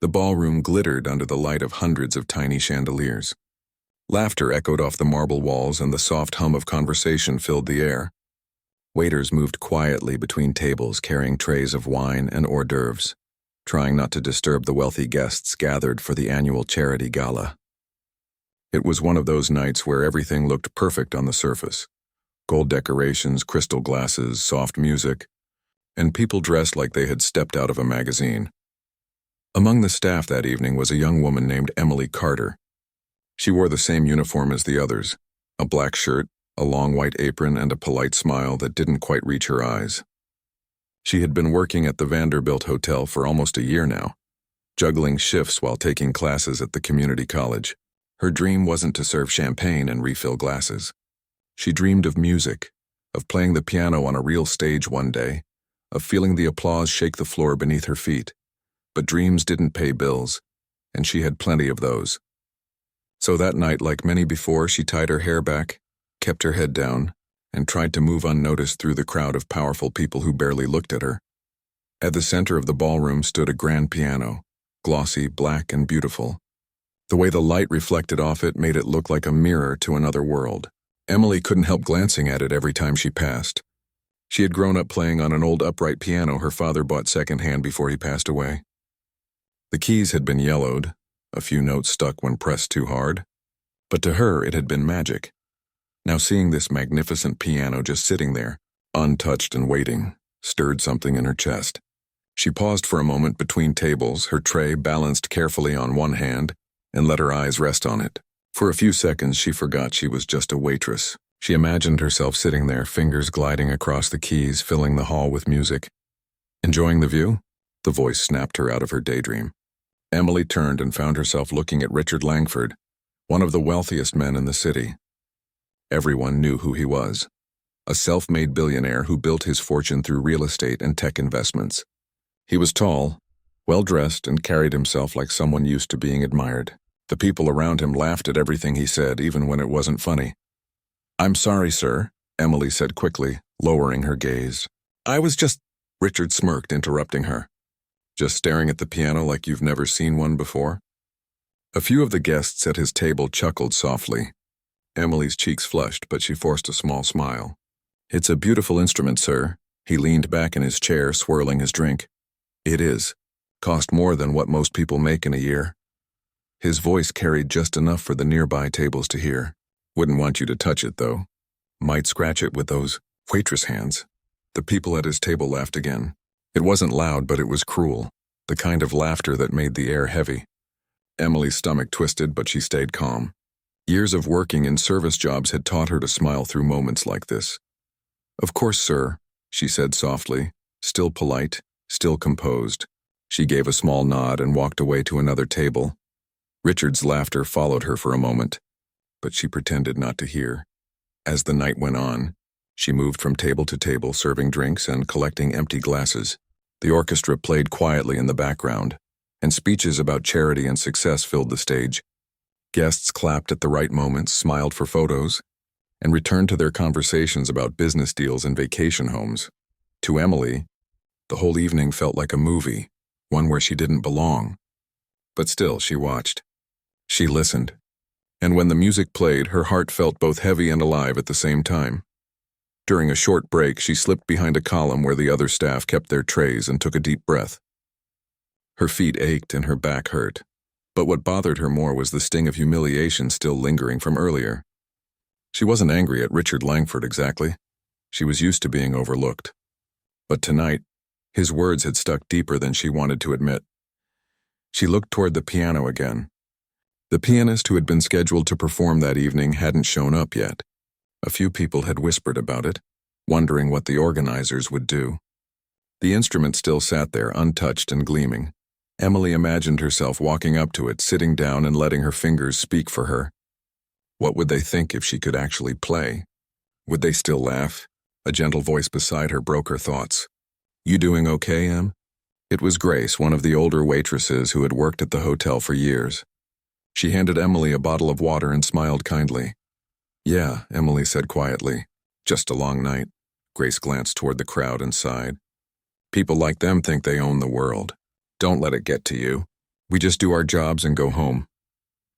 The ballroom glittered under the light of hundreds of tiny chandeliers. Laughter echoed off the marble walls and the soft hum of conversation filled the air. Waiters moved quietly between tables carrying trays of wine and hors d'oeuvres, trying not to disturb the wealthy guests gathered for the annual charity gala. It was one of those nights where everything looked perfect on the surface. Gold decorations, crystal glasses, soft music, and people dressed like they had stepped out of a magazine. Among the staff that evening was a young woman named Emily Carter. She wore the same uniform as the others, a black shirt, a long white apron, and a polite smile that didn't quite reach her eyes. She had been working at the Vanderbilt Hotel for almost a year now, juggling shifts while taking classes at the community college. Her dream wasn't to serve champagne and refill glasses. She dreamed of music, of playing the piano on a real stage one day, of feeling the applause shake the floor beneath her feet. But dreams didn't pay bills, and she had plenty of those. So that night, like many before, she tied her hair back, kept her head down, and tried to move unnoticed through the crowd of powerful people who barely looked at her. At the center of the ballroom stood a grand piano, glossy, black, and beautiful. The way the light reflected off it made it look like a mirror to another world. Emily couldn't help glancing at it every time she passed. She had grown up playing on an old upright piano her father bought secondhand before he passed away. The keys had been yellowed, a few notes stuck when pressed too hard, but to her it had been magic. Now seeing this magnificent piano just sitting there, untouched and waiting, stirred something in her chest. She paused for a moment between tables, her tray balanced carefully on one hand, and let her eyes rest on it. For a few seconds she forgot she was just a waitress. She imagined herself sitting there, fingers gliding across the keys, filling the hall with music. Enjoying the view? The voice snapped her out of her daydream. Emily turned and found herself looking at Richard Langford, one of the wealthiest men in the city. Everyone knew who he was, a self-made billionaire who built his fortune through real estate and tech investments. He was tall, well-dressed, and carried himself like someone used to being admired. The people around him laughed at everything he said, even when it wasn't funny. "I'm sorry, sir," Emily said quickly, lowering her gaze. "I was just—" Richard smirked, interrupting her. "Just staring at the piano like you've never seen one before?" A few of the guests at his table chuckled softly. Emily's cheeks flushed, but she forced a small smile. "It's a beautiful instrument, sir." He leaned back in his chair, swirling his drink. "It is. Cost more than what most people make in a year." His voice carried just enough for the nearby tables to hear. "Wouldn't want you to touch it, though. Might scratch it with those waitress hands." The people at his table laughed again. It wasn't loud, but it was cruel, the kind of laughter that made the air heavy. Emily's stomach twisted, but she stayed calm. Years of working in service jobs had taught her to smile through moments like this. "Of course, sir," she said softly, still polite, still composed. She gave a small nod and walked away to another table. Richard's laughter followed her for a moment, but she pretended not to hear. As the night went on, she moved from table to table, serving drinks and collecting empty glasses. The orchestra played quietly in the background, and speeches about charity and success filled the stage. Guests clapped at the right moments, smiled for photos, and returned to their conversations about business deals and vacation homes. To Emily, the whole evening felt like a movie, one where she didn't belong. But still, she watched. She listened. And when the music played, her heart felt both heavy and alive at the same time. During a short break, she slipped behind a column where the other staff kept their trays and took a deep breath. Her feet ached and her back hurt, but what bothered her more was the sting of humiliation still lingering from earlier. She wasn't angry at Richard Langford exactly. She was used to being overlooked. But tonight, his words had stuck deeper than she wanted to admit. She looked toward the piano again. The pianist who had been scheduled to perform that evening hadn't shown up yet. A few people had whispered about it, wondering what the organizers would do. The instrument still sat there, untouched and gleaming. Emily imagined herself walking up to it, sitting down and letting her fingers speak for her. What would they think if she could actually play? Would they still laugh? A gentle voice beside her broke her thoughts. "You doing okay, Em?" It was Grace, one of the older waitresses who had worked at the hotel for years. She handed Emily a bottle of water and smiled kindly. "Yeah," Emily said quietly. "Just a long night." Grace glanced toward the crowd and sighed. "People like them think they own the world. Don't let it get to you." We just do our jobs and go home.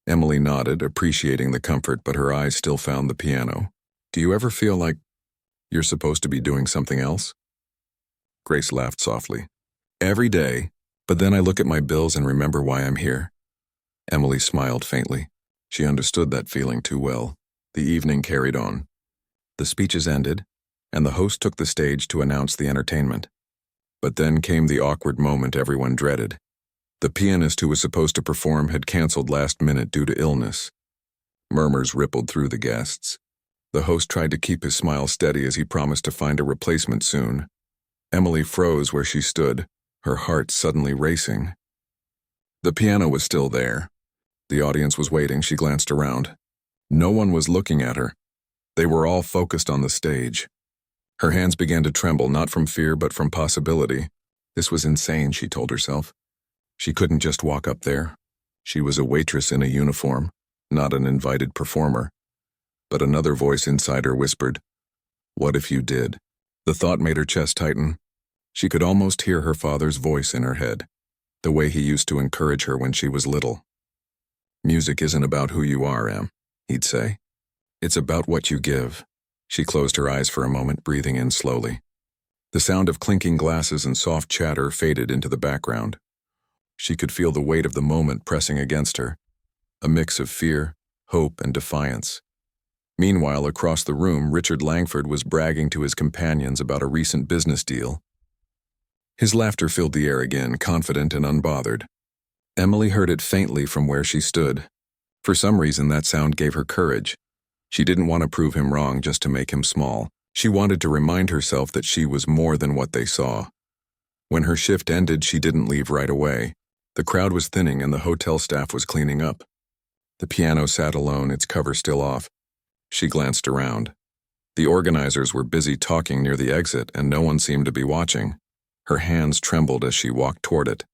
Emily nodded, appreciating the comfort, but her eyes still found the piano. Do you ever feel like you're supposed to be doing something else? Grace laughed softly. Every day, but then I look at my bills and remember why I'm here. Emily smiled faintly. She understood that feeling too well. The evening carried on. The speeches ended, and the host took the stage to announce the entertainment. But then came the awkward moment everyone dreaded. The pianist who was supposed to perform had canceled last minute due to illness. Murmurs rippled through the guests. The host tried to keep his smile steady as he promised to find a replacement soon. Emily froze where she stood, her heart suddenly racing. The piano was still there. The audience was waiting. She glanced around. No one was looking at her. They were all focused on the stage. Her hands began to tremble, not from fear but from possibility. This was insane, she told herself. She couldn't just walk up there. She was a waitress in a uniform, not an invited performer. But another voice inside her whispered, "What if you did?" The thought made her chest tighten. She could almost hear her father's voice in her head, the way he used to encourage her when she was little. "Music isn't about who you are, Em," he'd say. "It's about what you give." She closed her eyes for a moment, breathing in slowly. The sound of clinking glasses and soft chatter faded into the background. She could feel the weight of the moment pressing against her, a mix of fear, hope, and defiance. Meanwhile, across the room, Richard Langford was bragging to his companions about a recent business deal. His laughter filled the air again, confident and unbothered. Emily heard it faintly from where she stood. For some reason, that sound gave her courage. She didn't want to prove him wrong just to make him small. She wanted to remind herself that she was more than what they saw. When her shift ended, she didn't leave right away. The crowd was thinning and the hotel staff was cleaning up. The piano sat alone, its cover still off. She glanced around. The organizers were busy talking near the exit, and no one seemed to be watching. Her hands trembled as she walked toward it.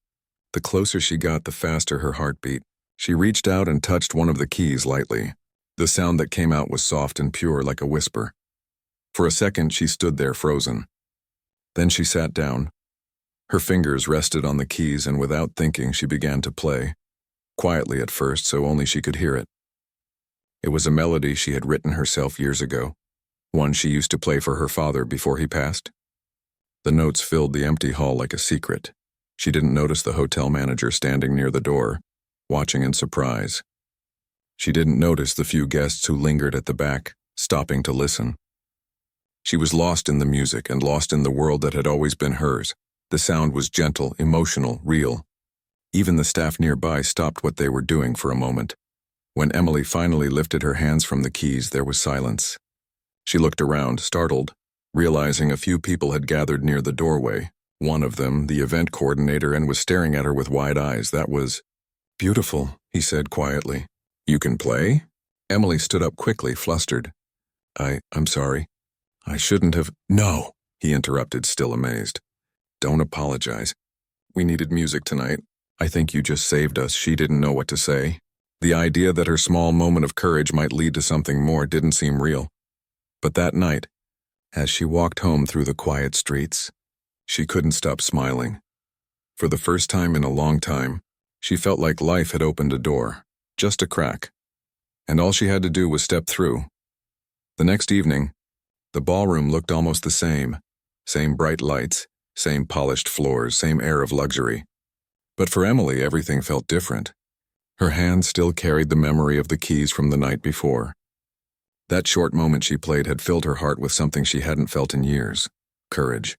The closer she got, the faster her heart beat. She reached out and touched one of the keys lightly. The sound that came out was soft and pure, like a whisper. For a second, she stood there frozen. Then she sat down. Her fingers rested on the keys, and without thinking, she began to play. Quietly at first, so only she could hear it. It was a melody she had written herself years ago, one she used to play for her father before he passed. The notes filled the empty hall like a secret. She didn't notice the hotel manager standing near the door, watching in surprise. She didn't notice the few guests who lingered at the back, stopping to listen. She was lost in the music and lost in the world that had always been hers. The sound was gentle, emotional, real. Even the staff nearby stopped what they were doing for a moment. When Emily finally lifted her hands from the keys, there was silence. She looked around, startled, realizing a few people had gathered near the doorway. One of them, the event coordinator, and was staring at her with wide eyes. "That was beautiful," he said quietly. "You can play?" Emily stood up quickly, flustered. I'm sorry. I shouldn't have." "No," he interrupted, still amazed. "Don't apologize. We needed music tonight. I think you just saved us." She didn't know what to say. The idea that her small moment of courage might lead to something more didn't seem real. But that night, as she walked home through the quiet streets, she couldn't stop smiling. For the first time in a long time, she felt like life had opened a door, just a crack, and all she had to do was step through. The next evening, the ballroom looked almost the same bright lights, same polished floors, same air of luxury. But for Emily, everything felt different. Her hand still carried the memory of the keys from the night before. That short moment she played had filled her heart with something she hadn't felt in years: courage.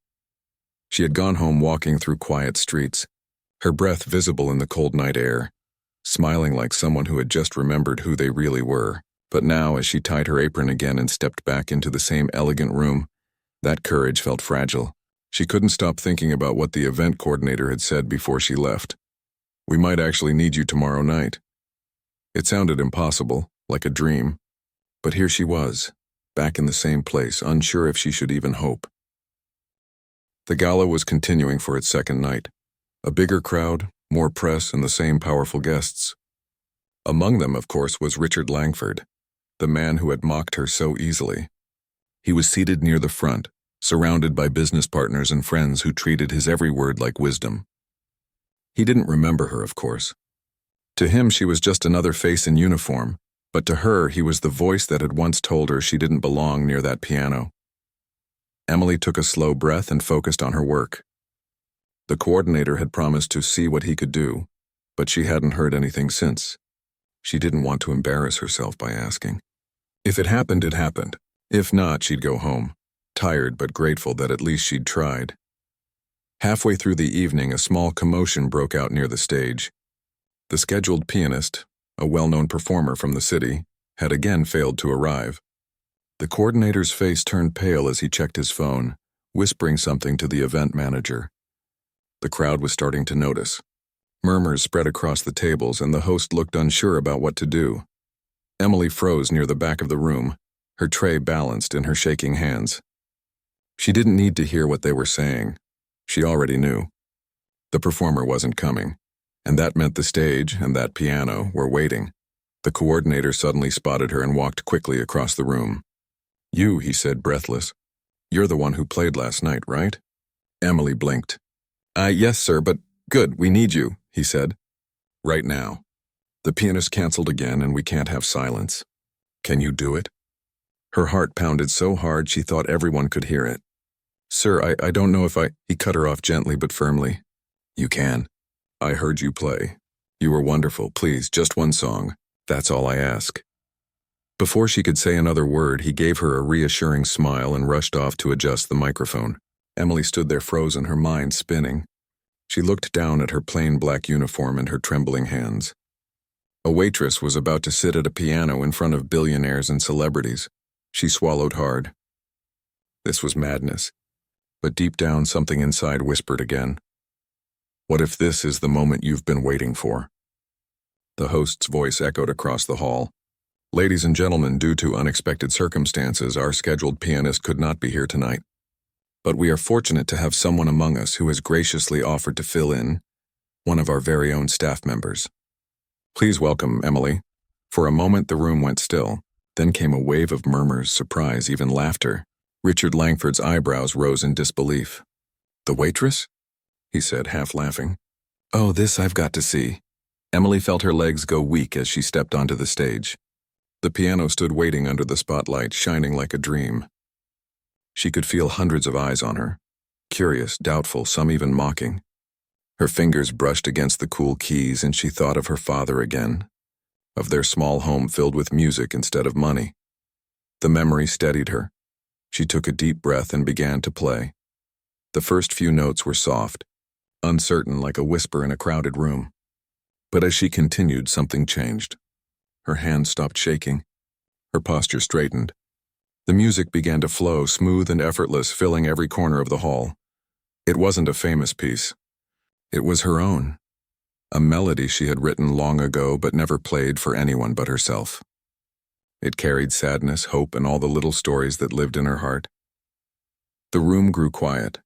She had gone home walking through quiet streets, her breath visible in the cold night air, smiling like someone who had just remembered who they really were. But now, as she tied her apron again and stepped back into the same elegant room, that courage felt fragile. She couldn't stop thinking about what the event coordinator had said before she left. "We might actually need you tomorrow night." It sounded impossible, like a dream. But here she was, back in the same place, unsure if she should even hope. The gala was continuing for its second night. A bigger crowd, more press, and the same powerful guests. Among them, of course, was Richard Langford, the man who had mocked her so easily. He was seated near the front, surrounded by business partners and friends who treated his every word like wisdom. He didn't remember her, of course, To him, she was just another face in uniform, but to her, he was the voice that had once told her she didn't belong near that piano. Emily took a slow breath and focused on her work. The coordinator had promised to see what he could do, but she hadn't heard anything since. She didn't want to embarrass herself by asking. If it happened, it happened. If not, she'd go home, tired but grateful that at least she'd tried. Halfway through the evening, a small commotion broke out near the stage. The scheduled pianist, a well-known performer from the city, had again failed to arrive. The coordinator's face turned pale as he checked his phone, whispering something to the event manager. The crowd was starting to notice. Murmurs spread across the tables, and the host looked unsure about what to do. Emily froze near the back of the room, her tray balanced in her shaking hands. She didn't need to hear what they were saying. She already knew. The performer wasn't coming, and that meant the stage and that piano were waiting. The coordinator suddenly spotted her and walked quickly across the room. "You," he said, breathless. "You're the one who played last night, right?" Emily blinked. Yes, sir, but good, we need you," he said. "Right now. The pianist canceled again, and we can't have silence. Can you do it?" Her heart pounded so hard she thought everyone could hear it. "Sir, I don't know if I—" He cut her off gently but firmly. "You can. I heard you play. You were wonderful. Please, just one song. That's all I ask." Before she could say another word, he gave her a reassuring smile and rushed off to adjust the microphone. Emily stood there frozen, her mind spinning. She looked down at her plain black uniform and her trembling hands. A waitress was about to sit at a piano in front of billionaires and celebrities. She swallowed hard. This was madness. But deep down, something inside whispered again. "What if this is the moment you've been waiting for?" The host's voice echoed across the hall. "Ladies and gentlemen, due to unexpected circumstances, our scheduled pianist could not be here tonight. But we are fortunate to have someone among us who has graciously offered to fill in, one of our very own staff members. Please welcome Emily." For a moment the room went still. Then came a wave of murmurs, surprise, even laughter. Richard Langford's eyebrows rose in disbelief. "The waitress?" he said, half laughing. "Oh, this I've got to see." Emily felt her legs go weak as she stepped onto the stage. The piano stood waiting under the spotlight, shining like a dream. She could feel hundreds of eyes on her, curious, doubtful, some even mocking. Her fingers brushed against the cool keys, and she thought of her father again, of their small home filled with music instead of money. The memory steadied her. She took a deep breath and began to play. The first few notes were soft, uncertain like a whisper in a crowded room. But as she continued, something changed. Her hands stopped shaking. Her posture straightened. The music began to flow, smooth and effortless, filling every corner of the hall. It wasn't a famous piece. It was her own. A melody she had written long ago but never played for anyone but herself. It carried sadness, hope, and all the little stories that lived in her heart. The room grew quiet.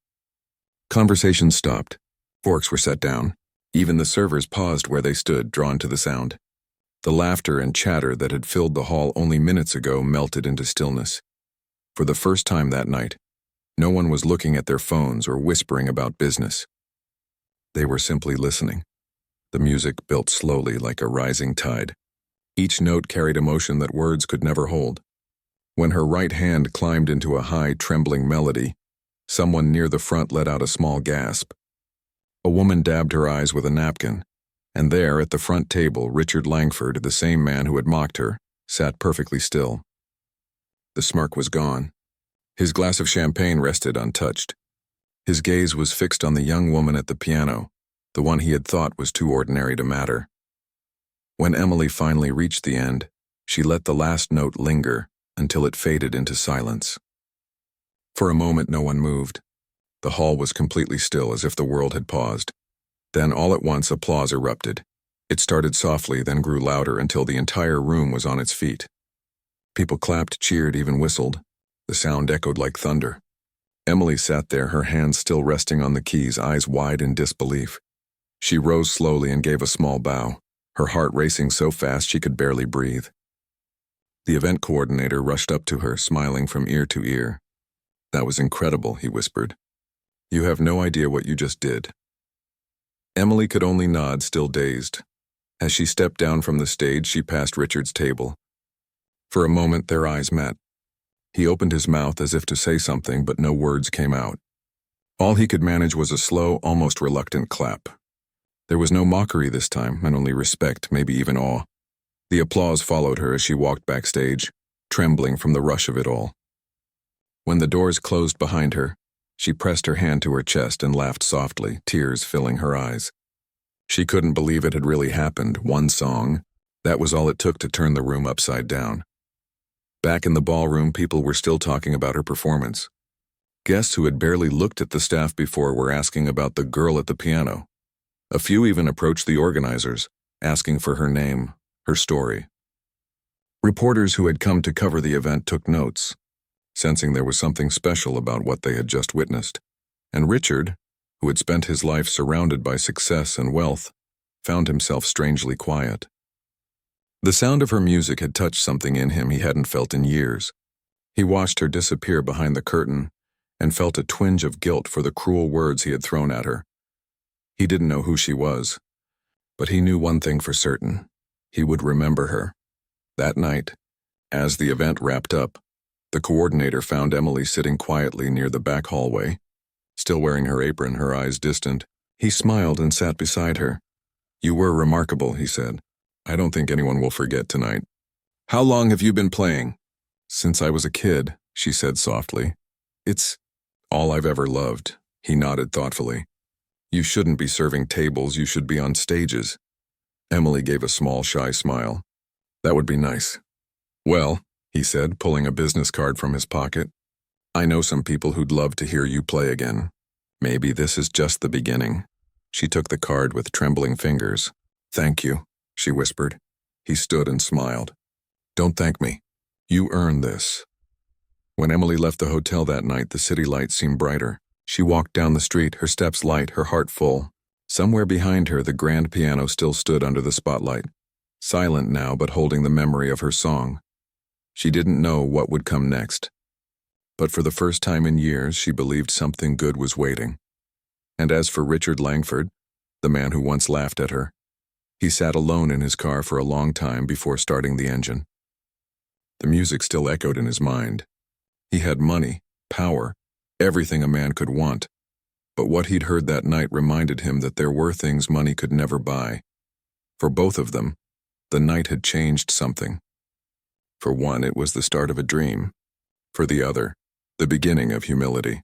Conversation stopped. Forks were set down. Even the servers paused where they stood, drawn to the sound. The laughter and chatter that had filled the hall only minutes ago melted into stillness. For the first time that night, no one was looking at their phones or whispering about business. They were simply listening. The music built slowly like a rising tide. Each note carried emotion that words could never hold. When her right hand climbed into a high, trembling melody, someone near the front let out a small gasp. A woman dabbed her eyes with a napkin, and there, at the front table, Richard Langford, the same man who had mocked her, sat perfectly still. The smirk was gone. His glass of champagne rested untouched. His gaze was fixed on the young woman at the piano, the one he had thought was too ordinary to matter. When Emily finally reached the end, she let the last note linger until it faded into silence. For a moment, no one moved. The hall was completely still, as if the world had paused. Then, all at once, applause erupted. It started softly, then grew louder until the entire room was on its feet. People clapped, cheered, even whistled. The sound echoed like thunder. Emily sat there, her hands still resting on the keys, eyes wide in disbelief. She rose slowly and gave a small bow, her heart racing so fast she could barely breathe. The event coordinator rushed up to her, smiling from ear to ear. "That was incredible," he whispered. "You have no idea what you just did." Emily could only nod, still dazed. As she stepped down from the stage, she passed Richard's table. For a moment, their eyes met. He opened his mouth as if to say something, but no words came out. All he could manage was a slow, almost reluctant clap. There was no mockery this time, and only respect, maybe even awe. The applause followed her as she walked backstage, trembling from the rush of it all. When the doors closed behind her, she pressed her hand to her chest and laughed softly, tears filling her eyes. She couldn't believe it had really happened. One song. That was all it took to turn the room upside down. Back in the ballroom, people were still talking about her performance. Guests who had barely looked at the staff before were asking about the girl at the piano. A few even approached the organizers, asking for her name, her story. Reporters who had come to cover the event took notes, sensing there was something special about what they had just witnessed. And Richard, who had spent his life surrounded by success and wealth, found himself strangely quiet. The sound of her music had touched something in him he hadn't felt in years. He watched her disappear behind the curtain and felt a twinge of guilt for the cruel words he had thrown at her. He didn't know who she was, but he knew one thing for certain. He would remember her. That night, as the event wrapped up, the coordinator found Emily sitting quietly near the back hallway. Still wearing her apron, her eyes distant, he smiled and sat beside her. "You were remarkable," he said. "I don't think anyone will forget tonight." "How long have you been playing?" "Since I was a kid," she said softly. "It's all I've ever loved." He nodded thoughtfully. "You shouldn't be serving tables, you should be on stages." Emily gave a small, shy smile. "That would be nice." "Well," he said, pulling a business card from his pocket, "I know some people who'd love to hear you play again. Maybe this is just the beginning." She took the card with trembling fingers. "Thank you," she whispered. He stood and smiled. "Don't thank me. You earned this." When Emily left the hotel that night, the city lights seemed brighter. She walked down the street, her steps light, her heart full. Somewhere behind her, the grand piano still stood under the spotlight, silent now but holding the memory of her song. She didn't know what would come next. But for the first time in years, she believed something good was waiting. And as for Richard Langford, the man who once laughed at her, he sat alone in his car for a long time before starting the engine. The music still echoed in his mind. He had money, power, everything a man could want. But what he'd heard that night reminded him that there were things money could never buy. For both of them, the night had changed something. For one, it was the start of a dream. For the other, the beginning of humility.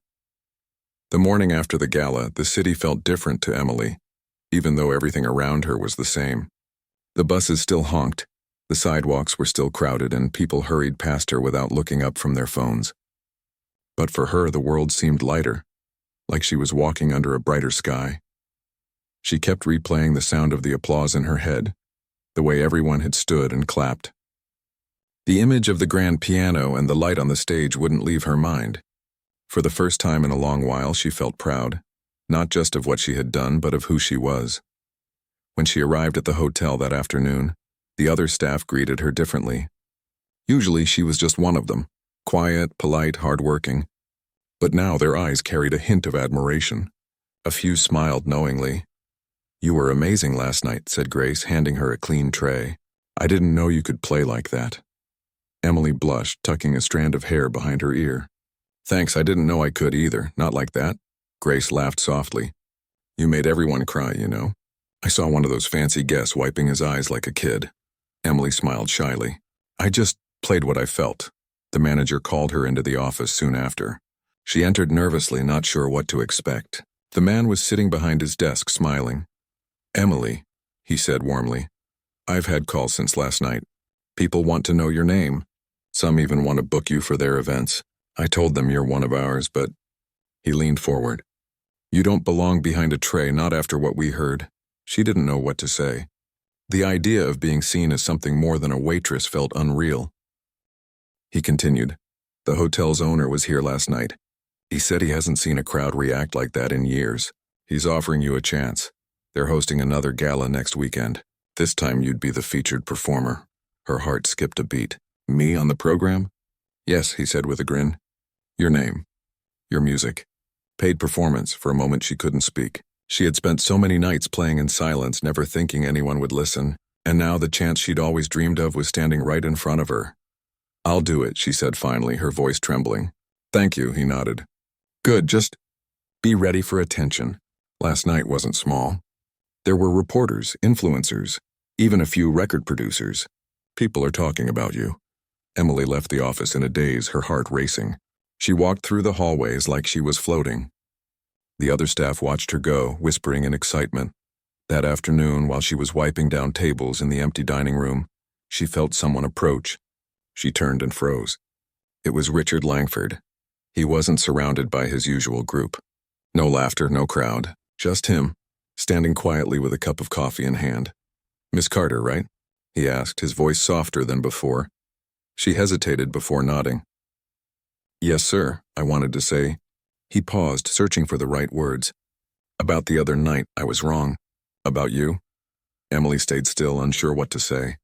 The morning after the gala, the city felt different to Emily, even though everything around her was the same. The buses still honked, the sidewalks were still crowded, and people hurried past her without looking up from their phones. But for her, the world seemed lighter, like she was walking under a brighter sky. She kept replaying the sound of the applause in her head, the way everyone had stood and clapped. The image of the grand piano and the light on the stage wouldn't leave her mind. For the first time in a long while, she felt proud, not just of what she had done, but of who she was. When she arrived at the hotel that afternoon, the other staff greeted her differently. Usually she was just one of them, quiet, polite, hardworking. But now their eyes carried a hint of admiration. A few smiled knowingly. "You were amazing last night," said Grace, handing her a clean tray. "I didn't know you could play like that." Emily blushed, tucking a strand of hair behind her ear. "Thanks, I didn't know I could either, not like that." Grace laughed softly. "You made everyone cry, you know. I saw one of those fancy guests wiping his eyes like a kid." Emily smiled shyly. "I just played what I felt." The manager called her into the office soon after. She entered nervously, not sure what to expect. The man was sitting behind his desk, smiling. "Emily," he said warmly, "I've had calls since last night. People want to know your name. Some even want to book you for their events. I told them you're one of ours, but..." He leaned forward. "You don't belong behind a tray, not after what we heard." She didn't know what to say. The idea of being seen as something more than a waitress felt unreal. He continued, "The hotel's owner was here last night. He said he hasn't seen a crowd react like that in years. He's offering you a chance. They're hosting another gala next weekend. This time you'd be the featured performer." Her heart skipped a beat. "Me on the program?" "Yes," he said with a grin. "Your name. Your music. Paid performance." For a moment she couldn't speak. She had spent so many nights playing in silence, never thinking anyone would listen. And now the chance she'd always dreamed of was standing right in front of her. "I'll do it," she said finally, her voice trembling. "Thank you," he nodded. "Good, just be ready for attention." Last night wasn't small. There were reporters, influencers, even a few record producers. "People are talking about you." Emily left the office in a daze, her heart racing. She walked through the hallways like she was floating. The other staff watched her go, whispering in excitement. That afternoon, while she was wiping down tables in the empty dining room, she felt someone approach. She turned and froze. It was Richard Langford. He wasn't surrounded by his usual group. No laughter, no crowd, just him, standing quietly with a cup of coffee in hand. "Miss Carter, right?" he asked, his voice softer than before. She hesitated before nodding. "Yes, sir," I wanted to say. He paused, searching for the right words. "About the other night, I was wrong." "About you?" Emily stayed still, unsure what to say.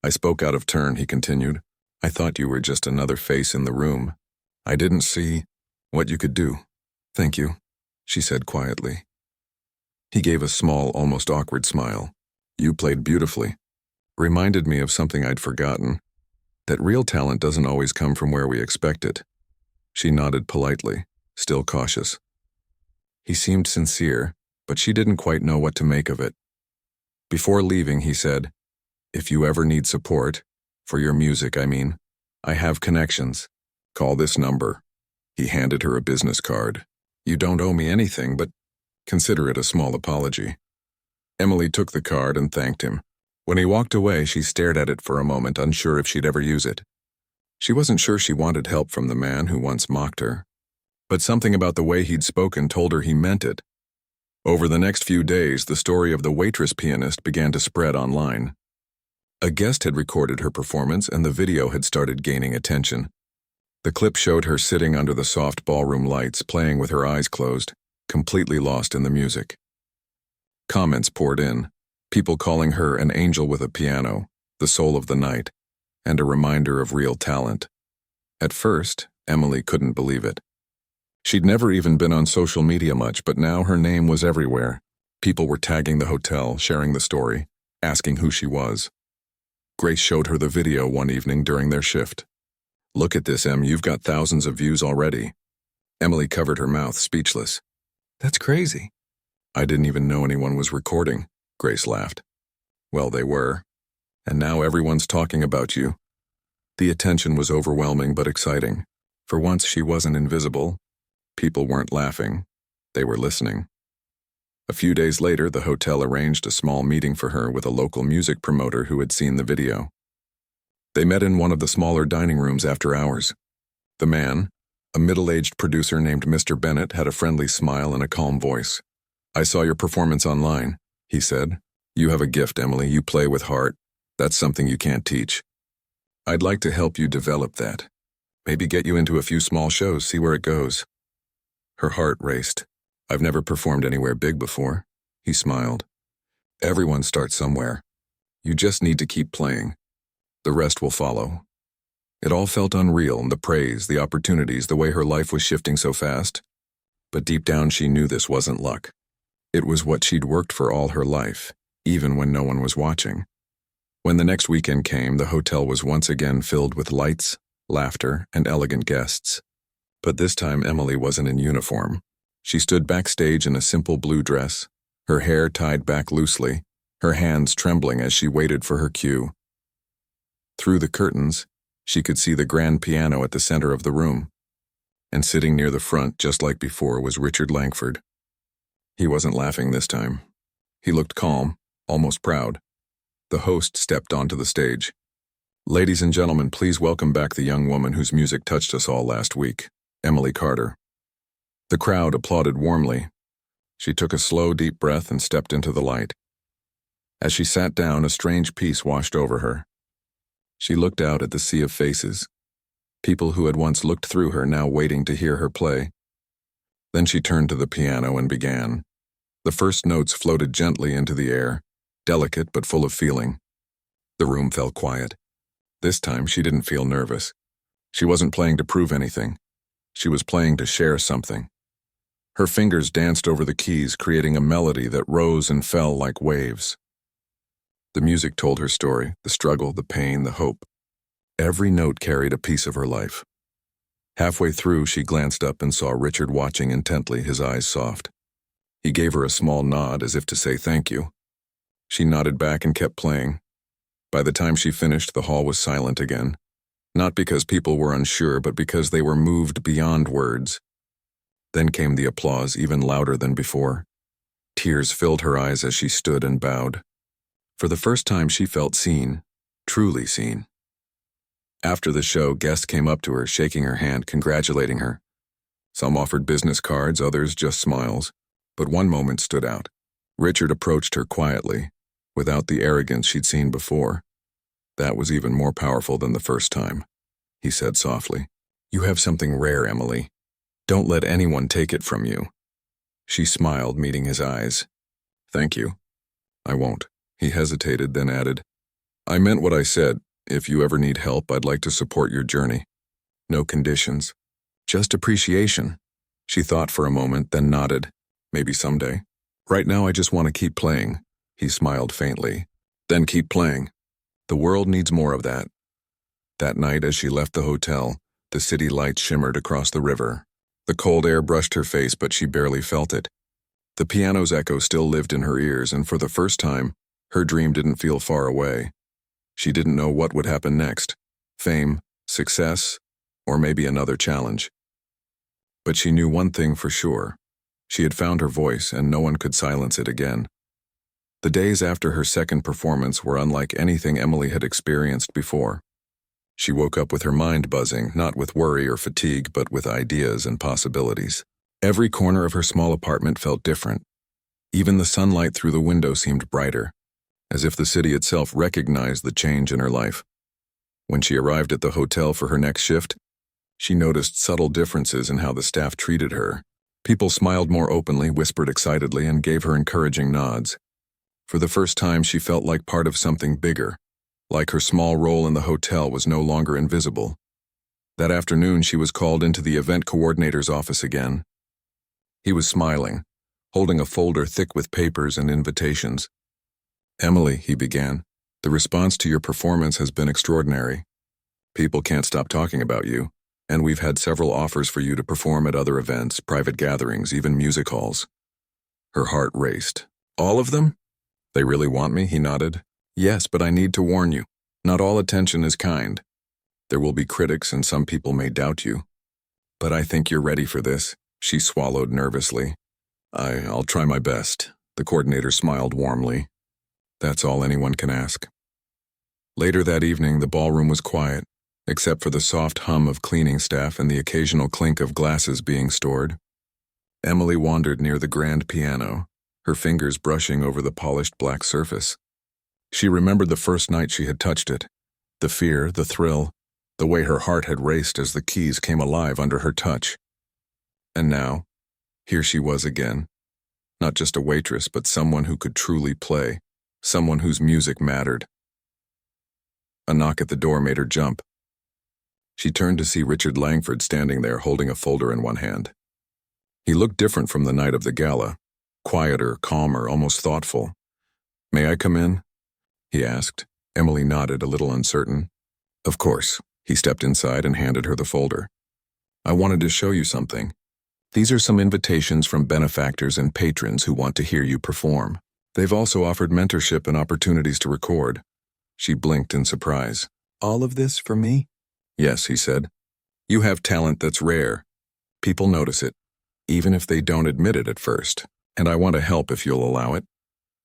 "I spoke out of turn," he continued. "I thought you were just another face in the room. I didn't see what you could do." "Thank you," she said quietly. He gave a small, almost awkward smile. "You played beautifully." Reminded me of something I'd forgotten, that real talent doesn't always come from where we expect it. She nodded politely, still cautious. He seemed sincere, but she didn't quite know what to make of it. Before leaving, he said, "If you ever need support, for your music, I mean, I have connections. Call this number." He handed her a business card. "You don't owe me anything, but consider it a small apology." Emily took the card and thanked him. When he walked away, she stared at it for a moment, unsure if she'd ever use it. She wasn't sure she wanted help from the man who once mocked her, but something about the way he'd spoken told her he meant it. Over the next few days, the story of the Waitress pianist began to spread online. A guest had recorded her performance, and the video had started gaining attention. The clip showed her sitting under the soft ballroom lights, playing with her eyes closed, completely lost in the music. Comments poured in, people calling her an angel with a piano, the soul of the night, and a reminder of real talent. At first, Emily couldn't believe it. She'd never even been on social media much, but now her name was everywhere. People were tagging the hotel, sharing the story, asking who she was. Grace showed her the video one evening during their shift. "Look at this, Em, you've got thousands of views already." Emily covered her mouth, speechless. "That's crazy." "I didn't even know anyone was recording," Grace laughed. "Well, they were. And now everyone's talking about you." The attention was overwhelming but exciting. For once, she wasn't invisible. People weren't laughing. They were listening. A few days later, the hotel arranged a small meeting for her with a local music promoter who had seen the video. They met in one of the smaller dining rooms after hours. The man, a middle-aged producer named Mr. Bennett, had a friendly smile and a calm voice. "I saw your performance online," he said. "You have a gift, Emily. You play with heart. That's something you can't teach. I'd like to help you develop that. Maybe get you into a few small shows, see where it goes." Her heart raced. "I've never performed anywhere big before." He smiled. "Everyone starts somewhere. You just need to keep playing. The rest will follow." It all felt unreal, the praise, the opportunities, the way her life was shifting so fast. But deep down she knew this wasn't luck. It was what she'd worked for all her life, even when no one was watching. When the next weekend came, the hotel was once again filled with lights, laughter, and elegant guests. But this time Emily wasn't in uniform. She stood backstage in a simple blue dress, her hair tied back loosely, her hands trembling as she waited for her cue. Through the curtains, she could see the grand piano at the center of the room. And sitting near the front, just like before, was Richard Langford. He wasn't laughing this time. He looked calm, almost proud. The host stepped onto the stage. "Ladies and gentlemen, please welcome back the young woman whose music touched us all last week, Emily Carter." The crowd applauded warmly. She took a slow, deep breath and stepped into the light. As she sat down, a strange peace washed over her. She looked out at the sea of faces, people who had once looked through her, now waiting to hear her play. Then she turned to the piano and began. The first notes floated gently into the air, delicate but full of feeling. The room fell quiet. This time she didn't feel nervous. She wasn't playing to prove anything. She was playing to share something. Her fingers danced over the keys, creating a melody that rose and fell like waves. The music told her story, the struggle, the pain, the hope. Every note carried a piece of her life. Halfway through, she glanced up and saw Richard watching intently, his eyes soft. He gave her a small nod as if to say thank you. She nodded back and kept playing. By the time she finished, the hall was silent again. Not because people were unsure, but because they were moved beyond words. Then came the applause, even louder than before. Tears filled her eyes as she stood and bowed. For the first time, she felt seen, truly seen. After the show, guests came up to her, shaking her hand, congratulating her. Some offered business cards, others just smiles. But one moment stood out. Richard approached her quietly, without the arrogance she'd seen before. That was even more powerful than the first time. He said softly, "You have something rare, Emily. Don't let anyone take it from you." She smiled, meeting his eyes. "Thank you. I won't." He hesitated, then added, "I meant what I said. If you ever need help, I'd like to support your journey. No conditions. Just appreciation." She thought for a moment, then nodded. "Maybe someday. Right now I just want to keep playing." He smiled faintly. "Then keep playing. The world needs more of that." That night, as she left the hotel, the city lights shimmered across the river. The cold air brushed her face, but she barely felt it. The piano's echo still lived in her ears, and for the first time, her dream didn't feel far away. She didn't know what would happen next. Fame, success, or maybe another challenge. But she knew one thing for sure. She had found her voice, and no one could silence it again. The days after her second performance were unlike anything Emily had experienced before. She woke up with her mind buzzing, not with worry or fatigue, but with ideas and possibilities. Every corner of her small apartment felt different. Even the sunlight through the window seemed brighter, as if the city itself recognized the change in her life. When she arrived at the hotel for her next shift, she noticed subtle differences in how the staff treated her. People smiled more openly, whispered excitedly, and gave her encouraging nods. For the first time, she felt like part of something bigger, like her small role in the hotel was no longer invisible. That afternoon, she was called into the event coordinator's office again. He was smiling, holding a folder thick with papers and invitations. "Emily," he began, "the response to your performance has been extraordinary. People can't stop talking about you, and we've had several offers for you to perform at other events, private gatherings, even music halls." Her heart raced. "All of them? They really want me?" He nodded. "Yes, but I need to warn you. Not all attention is kind. There will be critics and some people may doubt you. But I think you're ready for this." She swallowed nervously. I'll try my best." The coordinator smiled warmly. "That's all anyone can ask." Later that evening, the ballroom was quiet, except for the soft hum of cleaning staff and the occasional clink of glasses being stored. Emily wandered near the grand piano, her fingers brushing over the polished black surface. She remembered the first night she had touched it, the fear, the thrill, the way her heart had raced as the keys came alive under her touch. And now, here she was again, not just a waitress, but someone who could truly play, someone whose music mattered. A knock at the door made her jump. She turned to see Richard Langford standing there holding a folder in one hand. He looked different from the night of the gala, quieter, calmer, almost thoughtful. "May I come in?" he asked. Emily nodded, a little uncertain. "Of course." He stepped inside and handed her the folder. "I wanted to show you something. These are some invitations from benefactors and patrons who want to hear you perform. They've also offered mentorship and opportunities to record." She blinked in surprise. "All of this for me?" "Yes," he said. "You have talent that's rare. People notice it, even if they don't admit it at first. And I want to help if you'll allow it."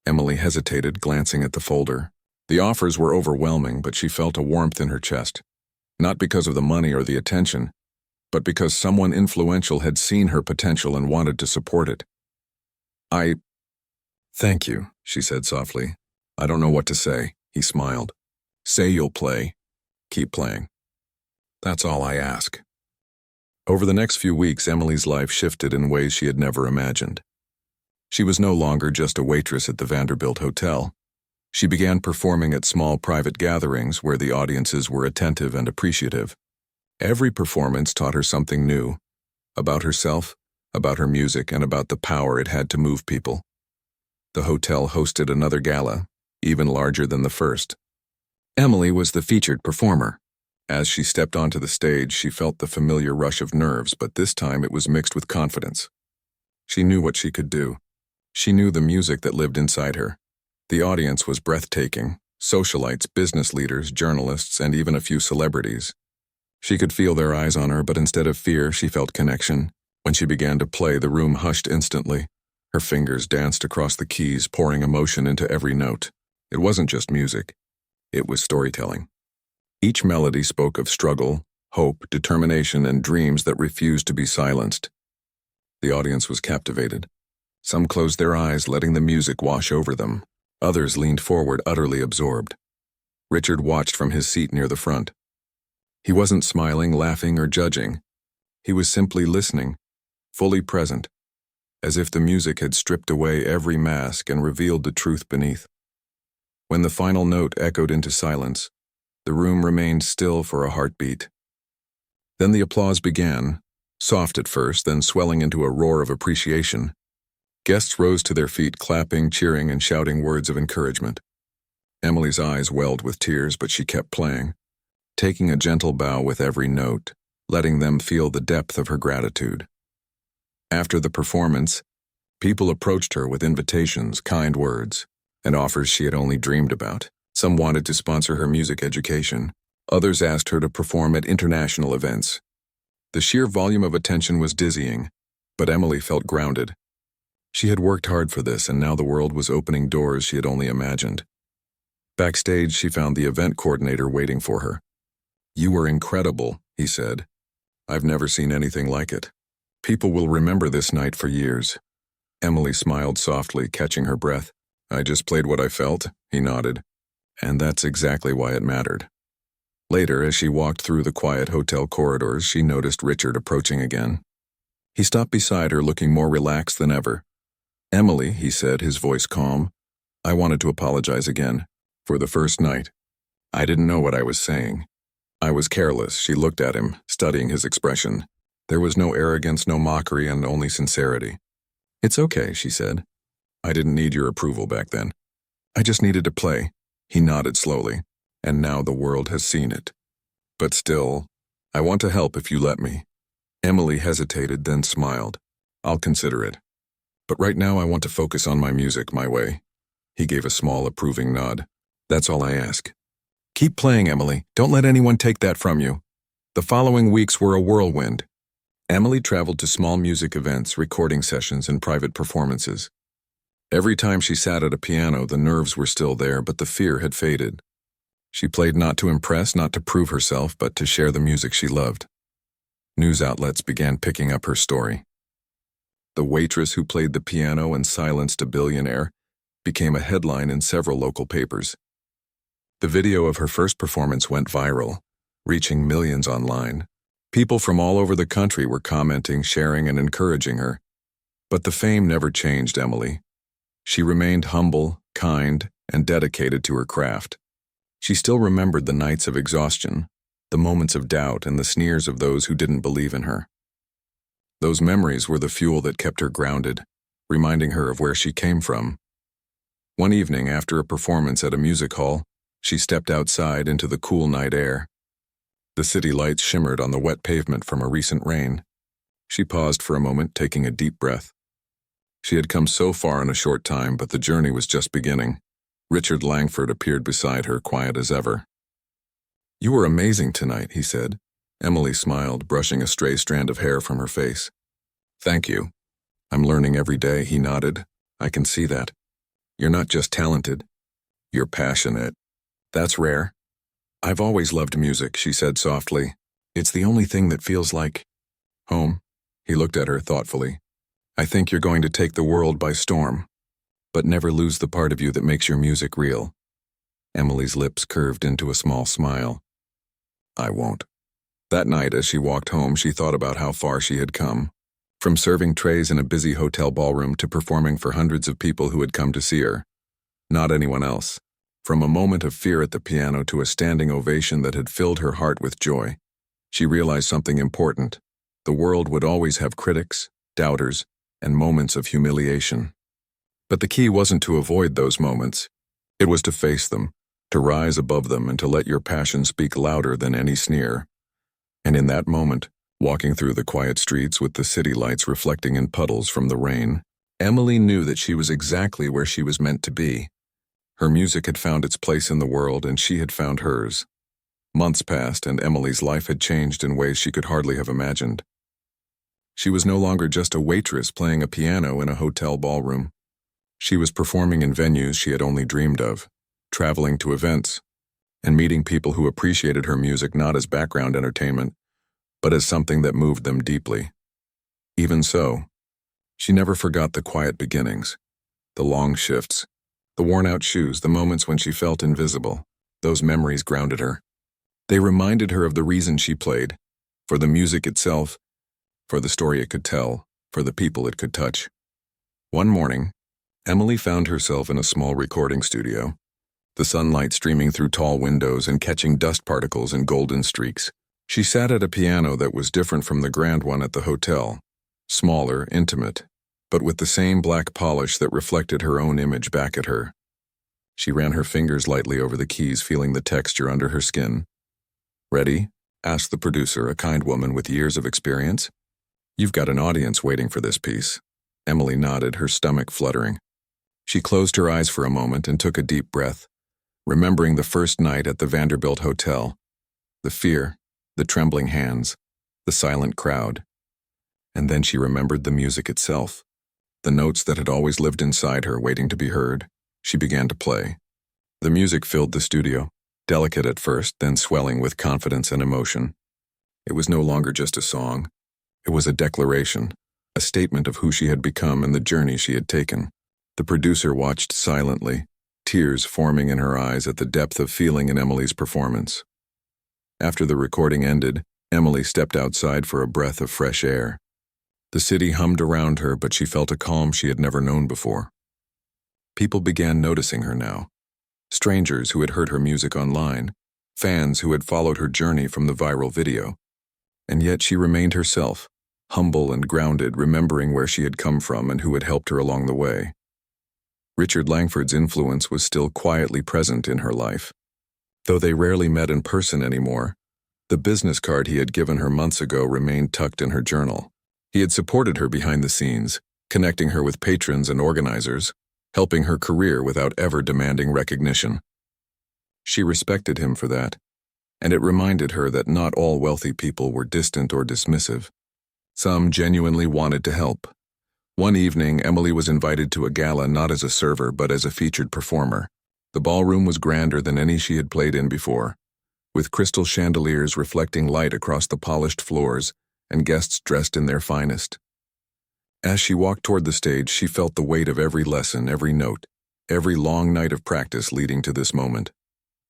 Emily hesitated, glancing at the folder. The offers were overwhelming, but she felt a warmth in her chest. Not because of the money or the attention, but because someone influential had seen her potential and wanted to support it. "Thank you," she said softly. "I don't know what to say." He smiled. "Say you'll play. Keep playing. That's all I ask." Over the next few weeks, Emily's life shifted in ways she had never imagined. She was no longer just a waitress at the Vanderbilt Hotel. She began performing at small private gatherings where the audiences were attentive and appreciative. Every performance taught her something new, about herself, about her music, and about the power it had to move people. The hotel hosted another gala, even larger than the first. Emily was the featured performer. As she stepped onto the stage, she felt the familiar rush of nerves, but this time it was mixed with confidence. She knew what she could do. She knew the music that lived inside her. The audience was breathtaking: socialites, business leaders, journalists, and even a few celebrities. She could feel their eyes on her, but instead of fear, she felt connection. When she began to play, the room hushed instantly. Her fingers danced across the keys, pouring emotion into every note. It wasn't just music. It was storytelling. Each melody spoke of struggle, hope, determination, and dreams that refused to be silenced. The audience was captivated. Some closed their eyes, letting the music wash over them. Others leaned forward, utterly absorbed. Richard watched from his seat near the front. He wasn't smiling, laughing, or judging. He was simply listening, fully present, as if the music had stripped away every mask and revealed the truth beneath. When the final note echoed into silence, the room remained still for a heartbeat. Then the applause began, soft at first, then swelling into a roar of appreciation. Guests rose to their feet, clapping, cheering, and shouting words of encouragement. Emily's eyes welled with tears, but she kept playing, taking a gentle bow with every note, letting them feel the depth of her gratitude. After the performance, people approached her with invitations, kind words, and offers she had only dreamed about. Some wanted to sponsor her music education. Others asked her to perform at international events. The sheer volume of attention was dizzying, but Emily felt grounded. She had worked hard for this, and now the world was opening doors she had only imagined. Backstage, she found the event coordinator waiting for her. "You were incredible," he said. "I've never seen anything like it. People will remember this night for years." Emily smiled softly, catching her breath. "I just played what I felt," he nodded. "And that's exactly why it mattered." Later, as she walked through the quiet hotel corridors, she noticed Richard approaching again. He stopped beside her, looking more relaxed than ever. "Emily," he said, his voice calm, "I wanted to apologize again. For the first night. I didn't know what I was saying. I was careless." She looked at him, studying his expression. There was no arrogance, no mockery, and only sincerity. "It's okay," she said. "I didn't need your approval back then. I just needed to play." He nodded slowly. "And now the world has seen it. But still, I want to help if you let me." Emily hesitated, then smiled. "I'll consider it. But right now I want to focus on my music, my way." He gave a small, approving nod. "That's all I ask. Keep playing, Emily. Don't let anyone take that from you." The following weeks were a whirlwind. Emily traveled to small music events, recording sessions, and private performances. Every time she sat at a piano, the nerves were still there, but the fear had faded. She played not to impress, not to prove herself, but to share the music she loved. News outlets began picking up her story. The waitress who played the piano and silenced a billionaire became a headline in several local papers. The video of her first performance went viral, reaching millions online. People from all over the country were commenting, sharing, and encouraging her. But the fame never changed Emily. She remained humble, kind, and dedicated to her craft. She still remembered the nights of exhaustion, the moments of doubt, and the sneers of those who didn't believe in her. Those memories were the fuel that kept her grounded, reminding her of where she came from. One evening, after a performance at a music hall, she stepped outside into the cool night air. The city lights shimmered on the wet pavement from a recent rain. She paused for a moment, taking a deep breath. She had come so far in a short time, but the journey was just beginning. Richard Langford appeared beside her, quiet as ever. "You were amazing tonight," he said. Emily smiled, brushing a stray strand of hair from her face. "Thank you. I'm learning every day," he nodded. "I can see that. You're not just talented. You're passionate. That's rare." "I've always loved music," she said softly. "It's the only thing that feels like home." He looked at her thoughtfully. "I think you're going to take the world by storm, but never lose the part of you that makes your music real." Emily's lips curved into a small smile. "I won't." That night, as she walked home, she thought about how far she had come. From serving trays in a busy hotel ballroom to performing for hundreds of people who had come to see her. Not anyone else. From a moment of fear at the piano to a standing ovation that had filled her heart with joy. She realized something important. The world would always have critics, doubters, and moments of humiliation. But the key wasn't to avoid those moments. It was to face them, to rise above them, and to let your passion speak louder than any sneer. And in that moment, walking through the quiet streets with the city lights reflecting in puddles from the rain, Emily knew that she was exactly where she was meant to be. Her music had found its place in the world, and she had found hers. Months passed, and Emily's life had changed in ways she could hardly have imagined. She was no longer just a waitress playing a piano in a hotel ballroom. She was performing in venues she had only dreamed of, traveling to events, and meeting people who appreciated her music not as background entertainment, but as something that moved them deeply. Even so, she never forgot the quiet beginnings, the long shifts, the worn-out shoes, the moments when she felt invisible. Those memories grounded her. They reminded her of the reason she played, for the music itself, for the story it could tell, for the people it could touch. One morning, Emily found herself in a small recording studio, the sunlight streaming through tall windows and catching dust particles in golden streaks. She sat at a piano that was different from the grand one at the hotel, smaller, intimate, but with the same black polish that reflected her own image back at her. She ran her fingers lightly over the keys, feeling the texture under her skin. "Ready?" asked the producer, a kind woman with years of experience. "You've got an audience waiting for this piece." Emily nodded, her stomach fluttering. She closed her eyes for a moment and took a deep breath, remembering the first night at the Vanderbilt Hotel. The fear, the trembling hands, the silent crowd. And then she remembered the music itself, the notes that had always lived inside her, waiting to be heard. She began to play. The music filled the studio, delicate at first, then swelling with confidence and emotion. It was no longer just a song. It was a declaration, a statement of who she had become and the journey she had taken. The producer watched silently, tears forming in her eyes at the depth of feeling in Emily's performance. After the recording ended, Emily stepped outside for a breath of fresh air. The city hummed around her, but she felt a calm she had never known before. People began noticing her now. Strangers who had heard her music online, fans who had followed her journey from the viral video. And yet she remained herself, humble and grounded, remembering where she had come from and who had helped her along the way. Richard Langford's influence was still quietly present in her life. Though they rarely met in person anymore, the business card he had given her months ago remained tucked in her journal. He had supported her behind the scenes, connecting her with patrons and organizers, helping her career without ever demanding recognition. She respected him for that, and it reminded her that not all wealthy people were distant or dismissive. Some genuinely wanted to help. One evening, Emily was invited to a gala not as a server but as a featured performer. The ballroom was grander than any she had played in before, with crystal chandeliers reflecting light across the polished floors and guests dressed in their finest. As she walked toward the stage, she felt the weight of every lesson, every note, every long night of practice leading to this moment.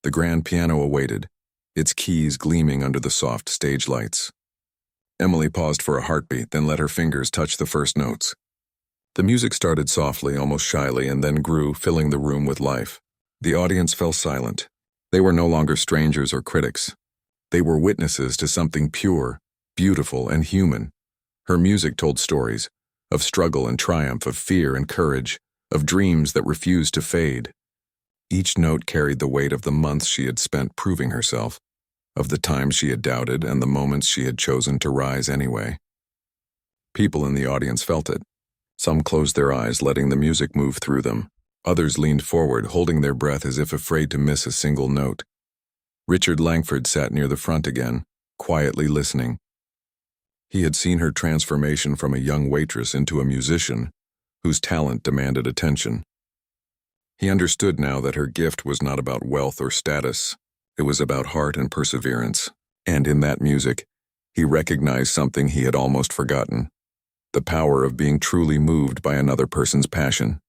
The grand piano awaited, its keys gleaming under the soft stage lights. Emily paused for a heartbeat, then let her fingers touch the first notes. The music started softly, almost shyly, and then grew, filling the room with life. The audience fell silent. They were no longer strangers or critics. They were witnesses to something pure, beautiful, and human. Her music told stories of struggle and triumph, of fear and courage, of dreams that refused to fade. Each note carried the weight of the months she had spent proving herself, of the times she had doubted and the moments she had chosen to rise anyway. People in the audience felt it. Some closed their eyes, letting the music move through them. Others leaned forward, holding their breath as if afraid to miss a single note. Richard Langford sat near the front again, quietly listening. He had seen her transformation from a young waitress into a musician whose talent demanded attention. He understood now that her gift was not about wealth or status. It was about heart and perseverance. And in that music, he recognized something he had almost forgotten: the power of being truly moved by another person's passion.